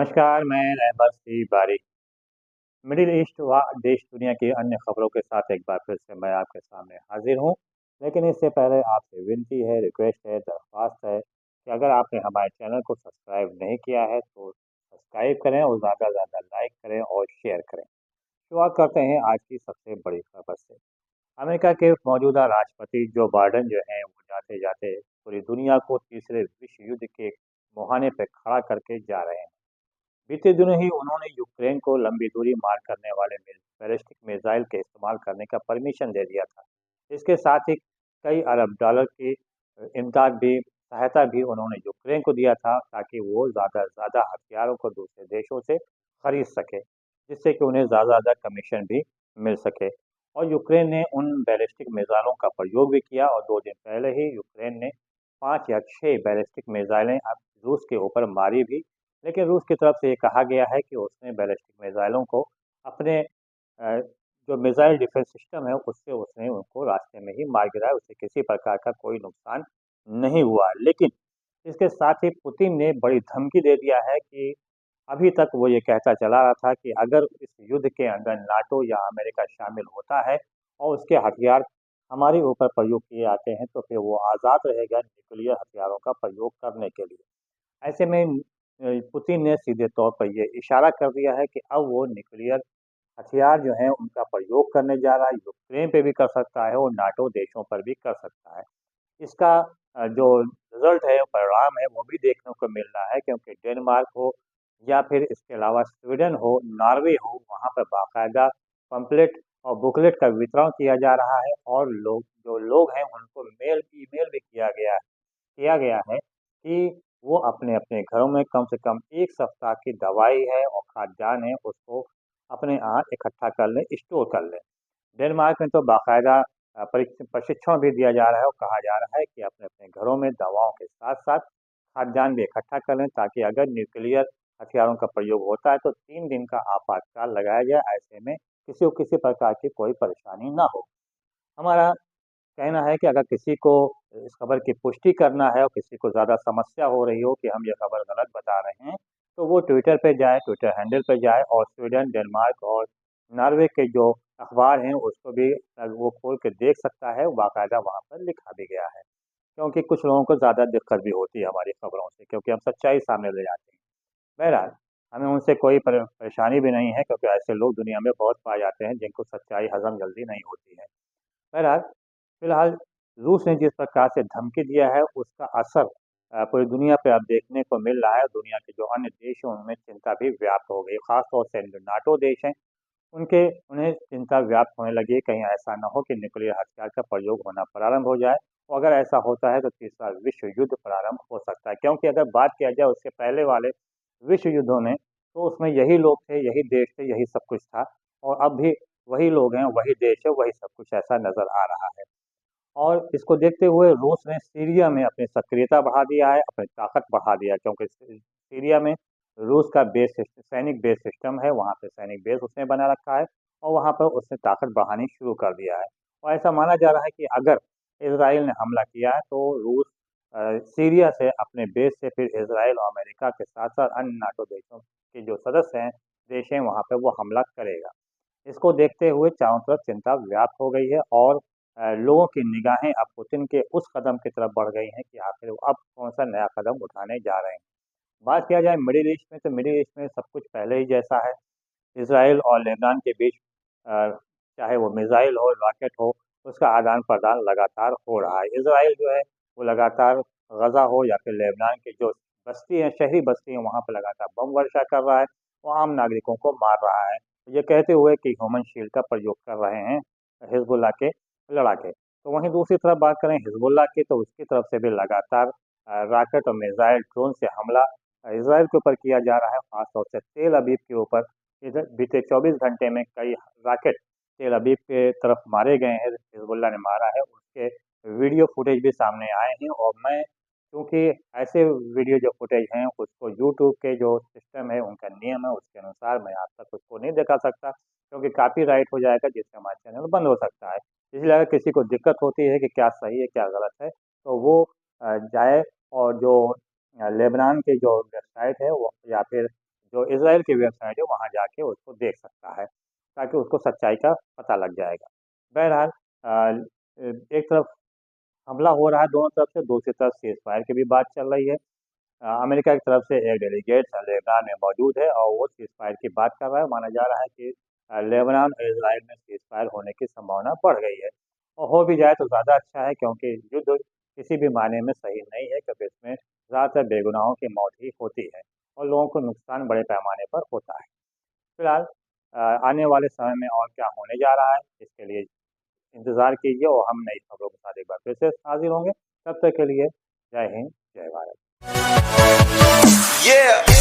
नमस्कार, मैं रहबर सी बारी। मिडिल ईस्ट व देश दुनिया की अन्य खबरों के साथ एक बार फिर से मैं आपके सामने हाजिर हूँ। लेकिन इससे पहले आपसे विनती है, रिक्वेस्ट है, दरख्वास्त है कि अगर आपने हमारे चैनल को सब्सक्राइब नहीं किया है तो सब्सक्राइब करें और ज़्यादा से ज़्यादा लाइक करें और शेयर करें। शुरुआत करते हैं आज की सबसे बड़ी खबर से। अमेरिका के मौजूदा राष्ट्रपति जो बाइडेन जो हैं वो जाते जाते पूरी दुनिया को तीसरे विश्व युद्ध के मुहाने पर खड़ा करके जा रहे हैं। बीते दिनों ही उन्होंने यूक्रेन को लंबी दूरी मार करने वाले बैलिस्टिक मिसाइल के इस्तेमाल करने का परमिशन दे दिया था। इसके साथ ही कई अरब डॉलर की इमदाद भी सहायता भी उन्होंने यूक्रेन को दिया था ताकि वो ज़्यादा से ज़्यादा हथियारों को दूसरे देशों से खरीद सके, जिससे कि उन्हें ज़्यादा ज़्यादा कमीशन भी मिल सके। और यूक्रेन ने उन बैलिस्टिक मिसाइलों का प्रयोग भी किया और 2 दिन पहले ही यूक्रेन ने 5 या 6 बैलिस्टिक मिसाइलें अब रूस के ऊपर मारी भी। लेकिन रूस की तरफ से ये कहा गया है कि उसने बैलिस्टिक मिसाइलों को अपने जो मिसाइल डिफेंस सिस्टम है उससे उसने उनको रास्ते में ही मार गिराया, उससे किसी प्रकार का कोई नुकसान नहीं हुआ। लेकिन इसके साथ ही पुतिन ने बड़ी धमकी दे दिया है कि अभी तक वो ये कहता चला रहा था कि अगर इस युद्ध के अंदर नाटो या अमेरिका शामिल होता है और उसके हथियार हमारे ऊपर प्रयोग किए जाते हैं तो फिर वो आज़ाद रहेगा न्यूक्लियर हथियारों का प्रयोग करने के लिए। ऐसे में पुतिन ने सीधे तौर पर ये इशारा कर दिया है कि अब वो न्यूक्लियर हथियार जो हैं उनका प्रयोग करने जा रहा है, यूक्रेन पे भी कर सकता है और नाटो देशों पर भी कर सकता है। इसका जो रिज़ल्ट है, परिणाम है, वो भी देखने को मिल रहा है क्योंकि डेनमार्क हो या फिर इसके अलावा स्वीडन हो, नॉर्वे हो, वहाँ पर बाकायदा पम्पलेट और बुकलेट का वितरण किया जा रहा है और जो लोग हैं उनको ईमेल भी किया गया है कि वो अपने-अपने घरों में कम से कम 1 सप्ताह की दवाई है और खाद्यान्न है, उसको अपने यहाँ इकट्ठा कर लें, स्टोर कर लें। डेनमार्क में तो बाकायदा प्रशिक्षण भी दिया जा रहा है और कहा जा रहा है कि अपने-अपने घरों में दवाओं के साथ-साथ खाद्यान्न भी इकट्ठा कर लें ताकि अगर न्यूक्लियर हथियारों का प्रयोग होता है तो 3 दिन का आपातकाल लगाया जाए, ऐसे में किसी को किसी प्रकार की कोई परेशानी ना हो। हमारा कहना है कि अगर किसी को इस खबर की पुष्टि करना है और किसी को ज़्यादा समस्या हो रही हो कि हम ये खबर गलत बता रहे हैं, तो वो ट्विटर पे जाए, ट्विटर हैंडल पे जाए और स्वीडन, डेनमार्क और नॉर्वे के जो अखबार हैं, उसको भी वो खोल के देख सकता है, बाकायदा वहाँ पर लिखा भी गया है। क्योंकि कुछ लोगों को ज़्यादा दिक्कत भी होती है हमारी खबरों से क्योंकि हम सच्चाई सामने ले जाते हैं। बहरहाल, हमें उनसे कोई परेशानी भी नहीं है क्योंकि ऐसे लोग दुनिया में बहुत पाए जाते हैं जिनको सच्चाई हज़म जल्दी नहीं होती है। बहरहाल, फिलहाल रूस ने जिस प्रकार से धमकी दिया है उसका असर पूरी दुनिया पे अब देखने को मिल रहा है। दुनिया के जो अन्य देश हैं उनमें चिंता भी व्याप्त हो गई। ख़ास तौर से जो नाटो देश हैं उन्हें चिंता व्याप्त होने लगी है कहीं ऐसा ना हो कि न्यूक्लियर हथियार का प्रयोग होना प्रारंभ हो जाए और अगर ऐसा होता है तो तीसरा विश्व युद्ध प्रारंभ हो सकता है। क्योंकि अगर बात किया जाए उससे पहले वाले विश्व युद्धों में तो उसमें यही लोग थे, यही देश थे, यही सब कुछ था और अब भी वही लोग हैं, वही देश है, वही सब कुछ ऐसा नज़र आ रहा है। और इसको देखते हुए रूस ने सीरिया में अपनी सक्रियता बढ़ा दिया है, अपनी ताकत बढ़ा दिया है क्योंकि सीरिया में रूस का सैनिक बेस सिस्टम है, वहाँ पे सैनिक बेस उसने बना रखा है और वहाँ पर उसने ताकत बढ़ानी शुरू कर दिया है। और ऐसा माना जा रहा है कि अगर इज़राइल ने हमला किया है तो रूस सीरिया से अपने बेस से फिर इज़राइल और अमेरिका के साथ-साथ अन्य नाटो देशों के जो सदस्य हैं, देश हैं, वहाँ पे वो हमला करेगा। इसको देखते हुए चारों तरफ चिंता व्याप्त हो गई है और लोगों की निगाहें अब पुतिन के उस कदम की तरफ बढ़ गई हैं कि आखिर वो अब कौन-सा नया कदम उठाने जा रहे हैं। बात किया जाए मिडिल ईस्ट में तो मिडिल ईस्ट में सब कुछ पहले ही जैसा है। इज़राइल और लेबनान के बीच चाहे वो मिसाइल हो, रॉकेट हो, उसका आदान-प्रदान लगातार हो रहा है। इज़राइल जो है वो लगातार गज़ा हो या फिर लेबनान की जो बस्ती है, शहरी बस्ती है, वहाँ पे लगातार बम वर्षा कर रहा है और आम नागरिकों को मार रहा है। ये कहते हुए कि ह्यूमन शील्ड का प्रयोग कर रहे हैं हिज़्बुल्लाह के लड़ाके। तो वहीं दूसरी तरफ बात करें हिज़्बुल्लाह की तो उसकी तरफ से भी लगातार रॉकेट और मिसाइल, ड्रोन से हमला इज़राइल के ऊपर किया जा रहा है, ख़ास तौर से तेल अवीव के ऊपर। इधर बीते 24 घंटे में कई रॉकेट तेल अवीव के तरफ मारे गए हैं, हिज़्बुल्लाह ने मारा है, उसके वीडियो फुटेज भी सामने आए हैं और मैं क्योंकि ऐसे वीडियो जो फुटेज हैं उसको यूट्यूब के जो सिस्टम है, उनका नियम है, उसके अनुसार मैं आप तक उसको नहीं दिखा सकता क्योंकि कॉपीराइट हो जाएगा जिससे हमारा चैनल बंद हो सकता है। इसलिए अगर किसी को दिक्कत होती है कि क्या सही है, क्या गलत है, तो वो जाए और जो लेबनान की जो वेबसाइट है वो या फिर जो इज़राइल की वेबसाइट है वहाँ जाके उसको देख सकता है, ताकि उसको सच्चाई का पता लग जाएगा। बहरहाल एक तरफ हमला हो रहा है दोनों तरफ से, दूसरी तरफ सीज़फायर की भी बात चल रही है। अमेरिका की तरफ से एक डेलीगेट लेबनान में मौजूद है और वो सीज़फायर की बात कर रहा है। माना जा रहा है कि लेबनान और इज़राइल में सीज़फायर होने की संभावना बढ़ गई है और हो भी जाए तो ज़्यादा अच्छा है, क्योंकि युद्ध किसी भी मायने में सही नहीं है, क्योंकि इसमें ज़्यादातर बेगुनाहों की मौत ही होती है और लोगों को नुकसान बड़े पैमाने पर होता है। फिलहाल आने वाले समय में और क्या होने जा रहा है, इसके लिए इंतज़ार कीजिए और हम नई खबरों के साथ एक बार फिर से हाज़िर होंगे। तब तक के लिए जय हिंद, जय भारत। Yeah.